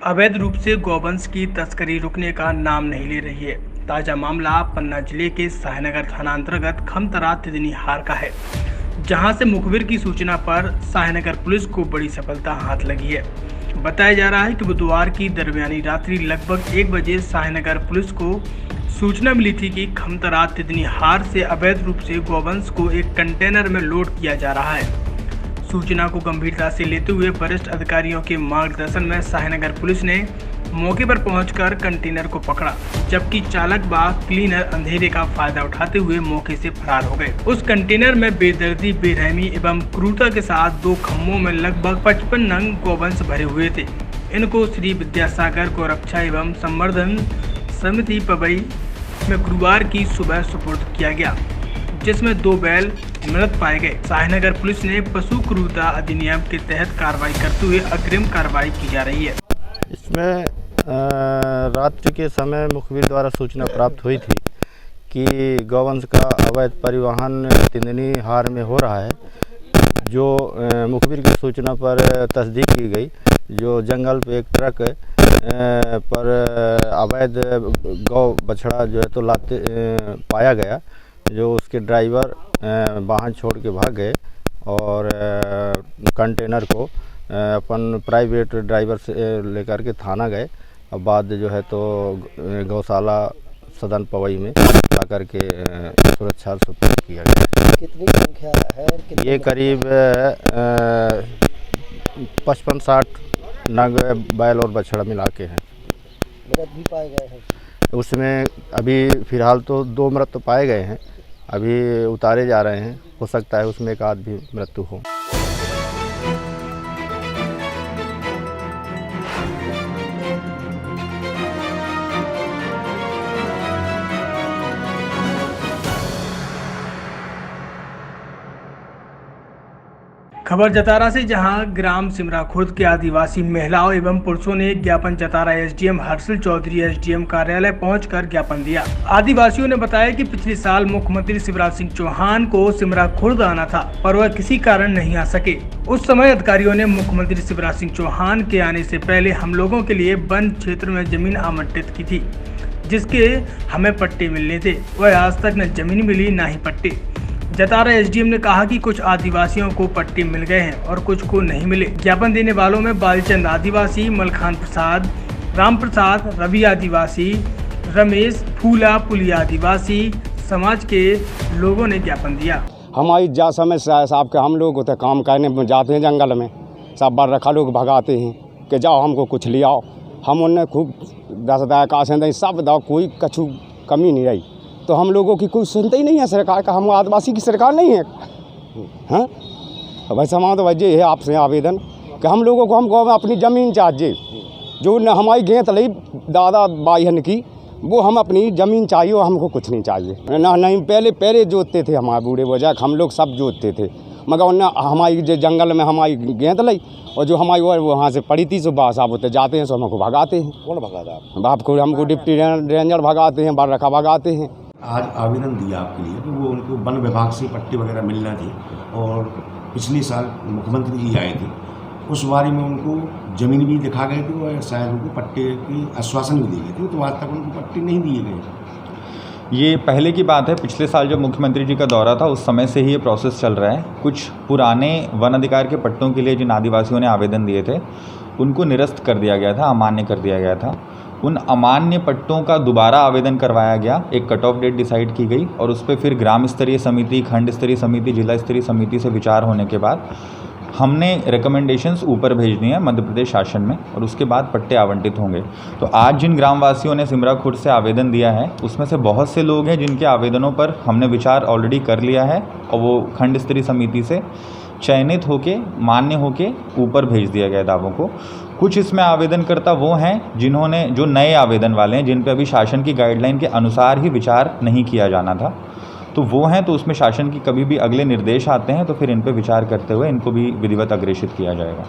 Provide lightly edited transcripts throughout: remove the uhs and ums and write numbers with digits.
अवैध रूप से गौवंश की तस्करी रुकने का नाम नहीं ले रही है। ताजा मामला पन्ना जिले के साहेनगर थाना अंतर्गत खमतरा तिदनी हार का है, जहां से मुखबिर की सूचना पर साहेनगर पुलिस को बड़ी सफलता हाथ लगी है। बताया जा रहा है कि बुधवार की दरमियानी रात्रि लगभग 1 बजे साहेनगर पुलिस को सूचना मिली थी कि खमतरा तिदनी हार से अवैध रूप से गौवंश को एक कंटेनर में लोड किया जा रहा है। सूचना को गंभीरता से लेते हुए वरिष्ठ अधिकारियों के मार्गदर्शन में साहेनगर पुलिस ने मौके पर पहुंचकर कंटेनर को पकड़ा, जबकि चालक व क्लीनर अंधेरे का फायदा उठाते हुए मौके से फरार हो गए। उस कंटेनर में बेदर्दी, बेरहमी एवं क्रूरता के साथ 2 खम्भों में लगभग 55 नंग गौवंश भरे हुए थे। इनको श्री विद्यासागर गौरक्षा एवं संवर्धन समिति पवई में गुरुवार की सुबह सुपुर्द किया गया, जिसमें 2 बैल मृत पाए गए। साहेनगर पुलिस ने पशु क्रूरता अधिनियम के तहत कार्रवाई करते हुए अग्रिम कार्रवाई की जा रही है। इसमें रात्रि के समय मुखबिर द्वारा सूचना प्राप्त हुई थी कि गौवंश का अवैध परिवहन तिंदनी हार में हो रहा है। जो मुखबिर की सूचना पर तस्दीक की गई, जो जंगल पे एक ट्रक पर अवैध गौ बछड़ा जो है तो लाते पाया गया, जो उसके ड्राइवर वाहन छोड़ के भाग गए और कंटेनर को अपन प्राइवेट ड्राइवर से लेकर के थाना गए। अब बाद जो है तो गौशाला सदन पवई में जाकर के सुरक्षा सुपुर्द किया गया। कितनी संख्या है? ये करीब 55-60 नग बैल और बछड़ा मिला के हैं। मृत भी पाए गए हैं? उसमें अभी फिलहाल तो 2 मृत तो पाए गए हैं, अभी उतारे जा रहे हैं। हो सकता है उसमें एक आध भी मृत्यु हो। खबर जतारा से, जहां ग्राम सिमरा खुर्द के आदिवासी महिलाओं एवं पुरुषों ने ज्ञापन जतारा एसडीएम हर्षल चौधरी एसडीएम कार्यालय पहुंचकर ज्ञापन दिया। आदिवासियों ने बताया कि पिछले साल मुख्यमंत्री शिवराज सिंह चौहान को सिमरा खुर्द आना था, पर वह किसी कारण नहीं आ सके। उस समय अधिकारियों ने मुख्यमंत्री शिवराज सिंह चौहान के आने से पहले हम लोगों के लिए वन क्षेत्र में जमीन आवंटित की थी, जिसके हमें पट्टे मिलने थे। वह आज तक न जमीन मिली न ही पट्टे। जतारा एसडीएम ने कहा कि कुछ आदिवासियों को पट्टे मिल गए हैं और कुछ को नहीं मिले। ज्ञापन देने वालों में बालचंद आदिवासी, मलखान प्रसाद, राम प्रसाद, रवि आदिवासी, रमेश, फूला पुलिया आदिवासी समाज के लोगों ने ज्ञापन दिया। हमारी जा समय साहब के हम लोग तो काम करने जाते हैं जंगल में, सब बार रखा लोग भगाते हैं कि जाओ हमको कुछ ले आओ। हम उन्हें खूब 10 कासें सब दाओ, कोई कछु कमी नहीं रही। तो हम लोगों की कोई सुनता ही नहीं है सरकार का। हम आदिवासी की सरकार नहीं है। हाँ भाई समाज वजह है आपसे आवेदन कि हम लोगों को हमको अपनी ज़मीन चाहिए, जो न हमारी गेंद लई दादा बाईहन की, वो हम अपनी ज़मीन चाहिए और हमको कुछ नहीं चाहिए। ना नहीं पहले जोतते थे हमारे बूढ़े वजह हम लोग सब जोतते थे, मगर उन्हें हमारी जो जंगल में हमारी गेंद लई और जो हमारी वहाँ से पड़ी थी सुबह साहब होते जाते हैं, सो हमको भगाते हैं। कौन भगाता है? बाप को हमको डिप्टी रेंजर भगाते हैं, बार रखा भगाते हैं। आज आवेदन दिया आपके लिए कि वो उनको वन विभाग से पट्टे वगैरह मिलना थी, और पिछले साल मुख्यमंत्री जी आए थे, उस बारे में उनको ज़मीन भी दिखा गए थे और शायद उनको पट्टे की आश्वासन भी दिए गए थे, तो आज तक उनको पट्टे नहीं दिए गए। ये पहले की बात है। पिछले साल जब मुख्यमंत्री जी का दौरा था उस समय से ही ये प्रोसेस चल रहा है। कुछ पुराने वन अधिकार के पट्टों के लिए जिन आदिवासियों ने आवेदन दिए थे उनको निरस्त कर दिया गया था, अमान्य कर दिया गया था। उन अमान्य पट्टों का दोबारा आवेदन करवाया गया, एक कट ऑफ डेट डिसाइड की गई और उस पर फिर ग्राम स्तरीय समिति, खंड स्तरीय समिति, जिला स्तरीय समिति से विचार होने के बाद हमने रिकमेंडेशंस ऊपर भेज दी हैं मध्य प्रदेश शासन में, और उसके बाद पट्टे आवंटित होंगे। तो आज जिन ग्रामवासियों ने सिमरा खुर्द से आवेदन दिया है उसमें से बहुत से लोग हैं जिनके आवेदनों पर हमने विचार ऑलरेडी कर लिया है और वो खंड स्तरीय समिति से चयनित होके, मान्य होके ऊपर भेज दिया गया दावों को। कुछ इसमें आवेदनकर्ता वो हैं जिन्होंने, जो नए आवेदन वाले हैं, जिन पे अभी शासन की गाइडलाइन के अनुसार ही विचार नहीं किया जाना था, तो वो हैं। तो उसमें शासन की कभी भी अगले निर्देश आते हैं तो फिर इन पे विचार करते हुए इनको भी विधिवत अग्रेषित किया जाएगा।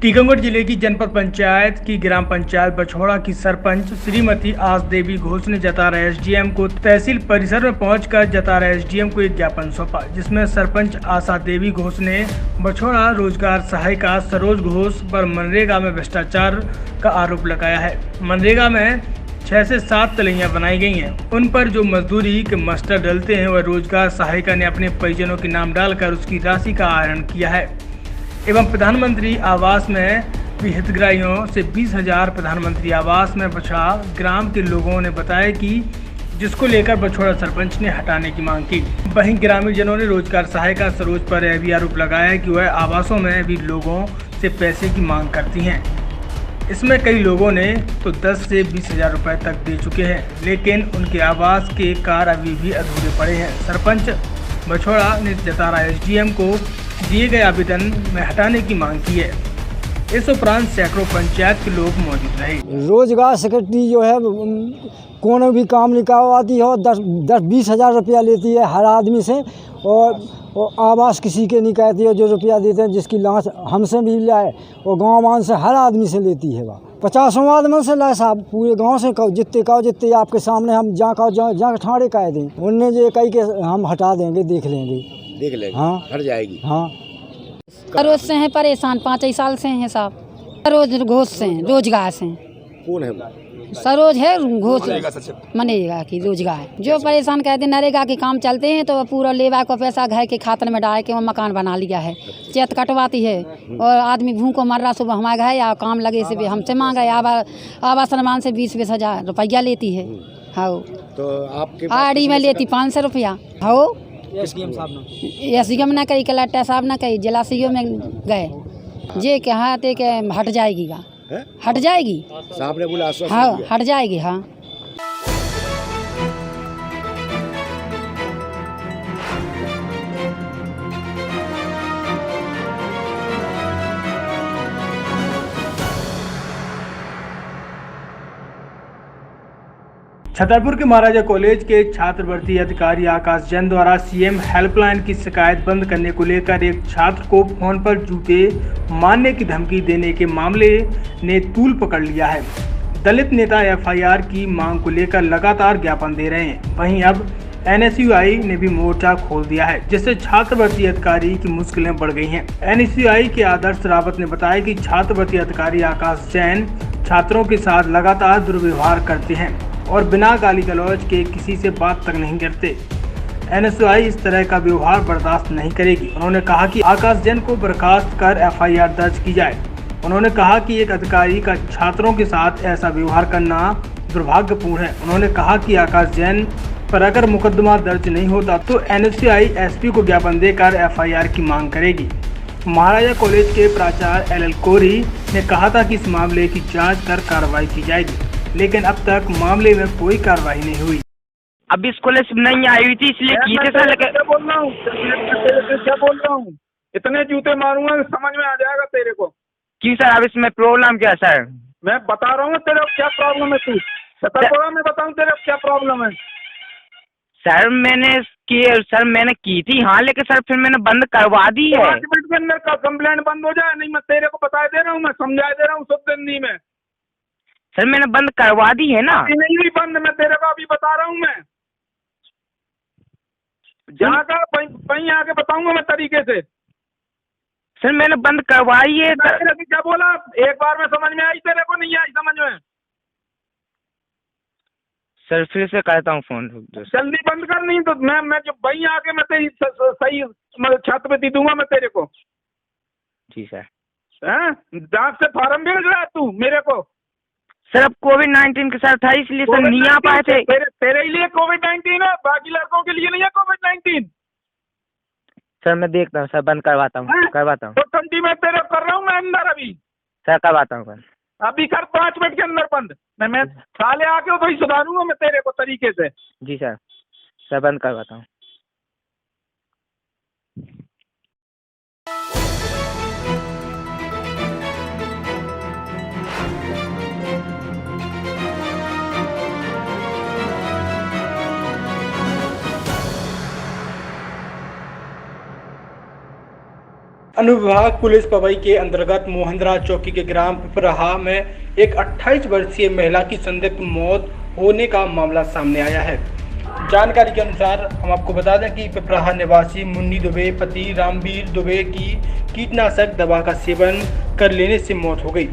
टीकमगढ़ जिले की जनपद पंचायत की ग्राम पंचायत बछौड़ा की सरपंच श्रीमती आस देवी घोष ने जतारा एसडीएम को तहसील परिसर में पहुंचकर जतारा एसडीएम को एक ज्ञापन सौंपा, जिसमें सरपंच आशा देवी घोष ने बछौड़ा रोजगार सहायिका सरोज घोष पर मनरेगा में भ्रष्टाचार का आरोप लगाया है। मनरेगा में 6 से 7 तलैया बनाई गई हैं। उन पर जो मजदूरी के मास्टर डलते हैं वह रोजगार सहायिका ने अपने परिजनों के नाम डालकर उसकी राशि का आहरण किया है एवं प्रधानमंत्री आवास में भी हितग्राहियों से 20,000 प्रधानमंत्री आवास में बछड़ा ग्राम के लोगों ने बताया कि जिसको लेकर बछौड़ा सरपंच ने हटाने की मांग की। वहीं ग्रामीण जनों ने रोजगार सहायिका सरोज पर यह भी आरोप लगाया कि वह आवासों में भी लोगों से पैसे की मांग करती हैं। इसमें कई लोगों ने तो 10 से 20,000 रुपये तक दे चुके हैं, लेकिन उनके आवास के कार्य अभी भी अधूरे पड़े हैं। सरपंच बछौड़ा ने जतारा एसडीएम को दिए गए आवेदन में हटाने की मांग की है। इस उपरांत सैकड़ों पंचायत के लोग मौजूद रहे। रोजगार सेक्रेटरी जो है कोनो भी काम निकालवाती हो 10-20 हज़ार रुपया लेती है हर आदमी से, और आवास किसी के नहीं कहती है जो रुपया देते हैं, जिसकी लाश हमसे भी लाए और गाँव मान से हर आदमी से लेती है। वह 50 आदमी से लाए साहब, पूरे गांव से कहो जितने आपके सामने हम जहाँ ठाड़े कह दें, उनने जो कही के हम हटा देंगे, देख लेंगे। हाँ हट जाएगी। हाँ रोज से हैं परेशान, 5 साल से हैं साहब। रोज घोष से हैं, रोजगार से। कौन है? सरोज है घोष, मनरेगा की रोजगार। जो परेशान कहते नरेगा के काम चलते हैं तो पूरा लेबर को पैसा घर के खाते में डाल के वो मकान बना लिया है, चेत कटवाती है और आदमी भूख को मर रहा। सुबह हमारे घर या काम लगे से भी हमसे मांगा आवास अनुमान से 20-20 हज़ार रुपया लेती है। हाँ तो आपके आड़ी में लेती 500 रुपया। हाँ एसडीएम ना कही, कलेक्टर साहब ना कही, जिला सीओ में गए जे कहा थे कि हट जाएगी गा, हट जाएगी साहब ने बोला। हाँ हट जाएगी। हाँ छतरपुर के महाराजा कॉलेज के छात्र भर्ती अधिकारी आकाश जैन द्वारा सीएम हेल्पलाइन की शिकायत बंद करने को लेकर एक छात्र को फोन पर जूते मारने की धमकी देने के मामले ने तूल पकड़ लिया है। दलित नेता एफआईआर की मांग को लेकर लगातार ज्ञापन दे रहे हैं। वहीं अब एनएसयूआई ने भी मोर्चा खोल दिया है, जिससे छात्र भर्ती अधिकारी की मुश्किलें बढ़ गई हैं। एनएसयूआई के आदर्श रावत ने बताया कि छात्र भर्ती अधिकारी आकाश जैन छात्रों के साथ लगातार दुर्व्यवहार करते हैं और बिना गाली गलौज के किसी से बात तक नहीं करते। एनएसयूआई इस तरह का व्यवहार बर्दाश्त नहीं करेगी। उन्होंने कहा कि आकाश जैन को बर्खास्त कर एफआईआर दर्ज की जाए। उन्होंने कहा कि एक अधिकारी का छात्रों के साथ ऐसा व्यवहार करना दुर्भाग्यपूर्ण है। उन्होंने कहा कि आकाश जैन पर अगर मुकदमा दर्ज नहीं होता तो एनएसयूआई एसपी को ज्ञापन देकर एफआईआर की मांग करेगी। महाराजा कॉलेज के प्राचार्य एल कोरी ने कहा था कि इस मामले की जाँच कर कार्रवाई की जाएगी, लेकिन अब तक मामले में कोई कार्रवाई नहीं हुई। अभी स्कॉलरशिप नहीं आई हुई थी इसलिए की थे सर। क्या बोल रहा हूँ इतने जूते मारूंगा समझ में आ जाएगा तेरे को। क्यों सर? अब इसमें प्रॉब्लम क्या सर? मैं बता रहा हूँ तेरे क्या प्रॉब्लम है। तू सर मैं बताऊँ तेरे क्या प्रॉब्लम है? सर मैंने की थी। हाँ लेकिन सर फिर मैंने बंद करवा दी है। 5 मिनट के अंदर का कंप्लेंट बंद हो जाए। नहीं मैं तेरे को बता दे रहा हूँ, मैं समझा दे रहा हूँ शुद्ध हिंदी में। सर मैंने बंद करवा दी है ना। नहीं हुई बंद, मैं तेरे को अभी बता रहा हूँ। मैं जहाँ का वहीं आके बताऊंगा मैं तरीके से। सर मैंने बंद करवाई है। क्या बोला? एक बार में समझ में आई, तेरे को नहीं आई समझ में? सर फिर से करता हूँ फोन। जल्दी बंद कर, नहीं तो मैं जो वहीं आके मैं तेरी सही छात्रवृत्ति दूंगा मैं तेरे को। जी सर। डाक से फार्म भेज रहा है तू मेरे को? सर अब कोविड-19 के साथ था इसलिए सर नहीं आ पाए थे। तेरे लिए कोविड-19 है, बाकी लड़कों के लिए नहीं है कोविड-19। सर मैं देखता हूँ सर, बंद करवाता हूँ। तो 20 मिनट तेरे कर रहा हूँ मैं अंदर अभी। सर करवाता हूँ अभी कर 5 मिनट के अंदर बंद। मैं साले आके तो ही सुधारूंगा मैं तेरे को तरीके से। जी सर बंद करवाता हूँ। अनुविभाग पुलिस पवई के अंतर्गत मोहंद्रा चौकी के ग्राम पिपराहा में एक 28 वर्षीय महिला की संदिग्ध मौत होने का मामला सामने आया है। जानकारी के अनुसार हम आपको बता दें कि पिपराहा निवासी मुन्नी दुबे पति रामवीर दुबे की कीटनाशक दवा का सेवन कर लेने से मौत हो गई,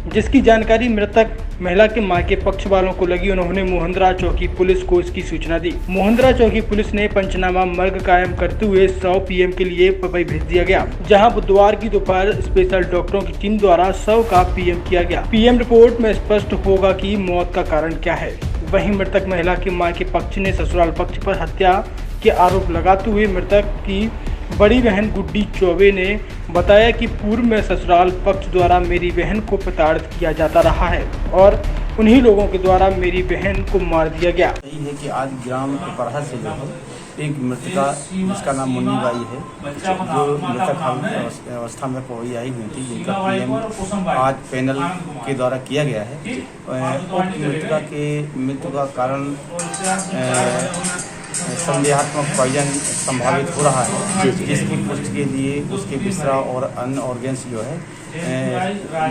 जिसकी जानकारी मृतक महिला के मां के पक्ष वालों को लगी। उन्होंने मोहंद्रा चौकी पुलिस को इसकी सूचना दी। मोहंद्रा चौकी पुलिस ने पंचनामा मर्ग कायम करते हुए 100 PM के लिए पवई भेज दिया गया, जहां बुधवार की दोपहर स्पेशल डॉक्टरों की टीम द्वारा शव का PM किया गया। PM रिपोर्ट में स्पष्ट होगा कि मौत का कारण क्या है। वहीं मृतक महिला की मां के पक्ष ने ससुराल पक्ष पर हत्या के आरोप लगाते हुए मृतक की बड़ी बहन गुड्डी चौबे ने बताया कि पूर्व में ससुराल पक्ष द्वारा मेरी बहन को प्रताड़ित किया जाता रहा है और उन्हीं लोगों के द्वारा मेरी बहन को मार दिया गया। यही है कि आज ग्राम पिपराहा से जो है एक मृतका जिसका नाम मुन्नी बाई है, जो मृतक अवस्था में पवई आई हुई थी, जिनका PM आज पैनल के द्वारा किया गया है। उक्त मृतका के मृत्यु का कारण संदेहात्मक पॉइजन संभावित हो रहा है, जिसकी पुष्टि के लिए उसके बिस्तरा और अन्य ऑर्गेन्स जो है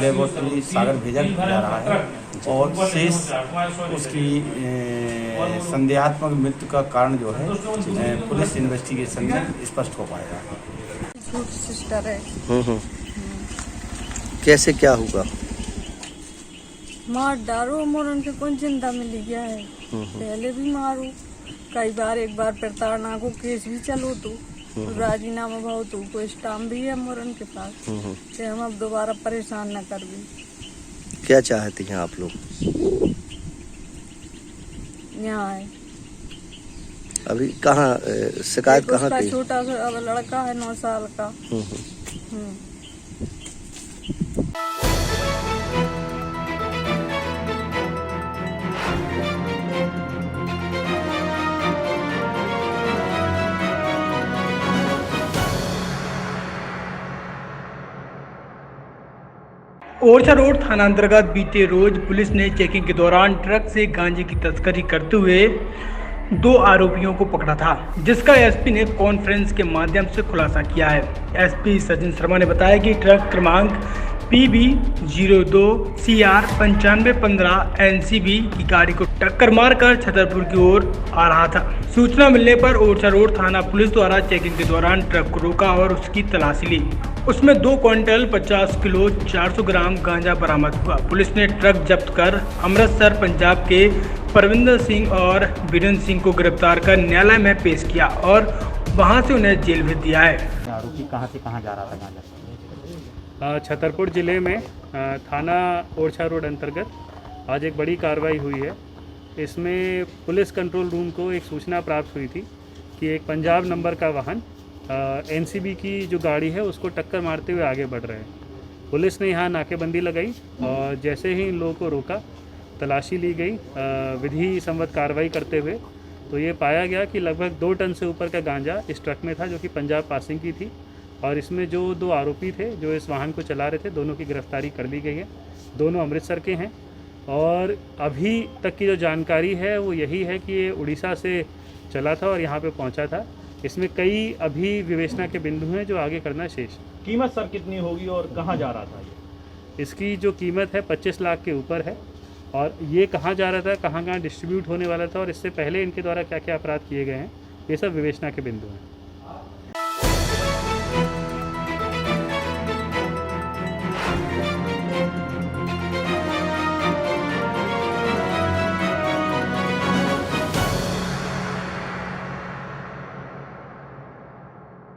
लेबोरेटरी सागर भेजा जा रहा है और शेष उसकी संदेहात्मक मृत्यु का कारण जो है पुलिस इन्वेस्टिगेशन में स्पष्ट हो पाएगा। सिस्टर है। कैसे क्या होगा? मार डारो मोरन के कौन जिंदा मिल गया है, पहले भी मारो कई बार, एक बार प्रताड़ना को केस भी चलो तो राजीनामा भाव तो कोई स्टाम्प भी है मोरन के पास, कि हम अब दोबारा परेशान न कर भी। क्या चाहती हैं आप लोग? यहाँ है अभी कहाँ शिकायत कहाँ की? छोटा सा लड़का है 9 साल का। ओरछा रोड थाना अंतर्गत बीते रोज पुलिस ने चेकिंग के दौरान ट्रक से गांजे की तस्करी करते हुए 2 आरोपियों को पकड़ा था, जिसका एसपी ने कॉन्फ्रेंस के माध्यम से खुलासा किया है। एसपी सचिन शर्मा ने बताया कि ट्रक क्रमांक PB02 CR 9515 NCB की गाड़ी को टक्कर मारकर छतरपुर की ओर आ रहा था। सूचना मिलने पर ओरछा रोड थाना पुलिस द्वारा चेकिंग के दौरान ट्रक को रोका और उसकी तलाशी ली। उसमें 2 क्विंटल 50 किलो 400 ग्राम गांजा बरामद हुआ। पुलिस ने ट्रक जब्त कर अमृतसर पंजाब के परविंदर सिंह और वीरेंद्र सिंह को गिरफ्तार कर न्यायालय में पेश किया और वहां से उन्हें जेल भेज दिया है। आरोपी कहां से कहां जा रहा था गांजा? छतरपुर ज़िले में थाना ओरछा रोड अंतर्गत आज एक बड़ी कार्रवाई हुई है। इसमें पुलिस कंट्रोल रूम को एक सूचना प्राप्त हुई थी कि एक पंजाब नंबर का वाहन NCB की जो गाड़ी है उसको टक्कर मारते हुए आगे बढ़ रहे हैं। पुलिस ने यहाँ नाकेबंदी लगाई और जैसे ही इन लोगों को रोका, तलाशी ली गई विधि सम्मत कार्रवाई करते हुए, तो ये पाया गया कि लगभग 2 टन से ऊपर का गांजा इस ट्रक में था, जो कि पंजाब पासिंग की थी। और इसमें जो 2 आरोपी थे जो इस वाहन को चला रहे थे, दोनों की गिरफ्तारी कर ली गई है। दोनों अमृतसर के हैं और अभी तक की जो जानकारी है वो यही है कि ये उड़ीसा से चला था और यहाँ पे पहुँचा था। इसमें कई अभी विवेचना के बिंदु हैं जो आगे करना शेष। कीमत सर कितनी होगी और कहाँ जा रहा था ये? इसकी जो कीमत है 25 लाख के ऊपर है और ये कहाँ जा रहा था, कहाँ डिस्ट्रीब्यूट होने वाला था और इससे पहले इनके द्वारा क्या क्या अपराध किए गए हैं, ये सब विवेचना के बिंदु हैं।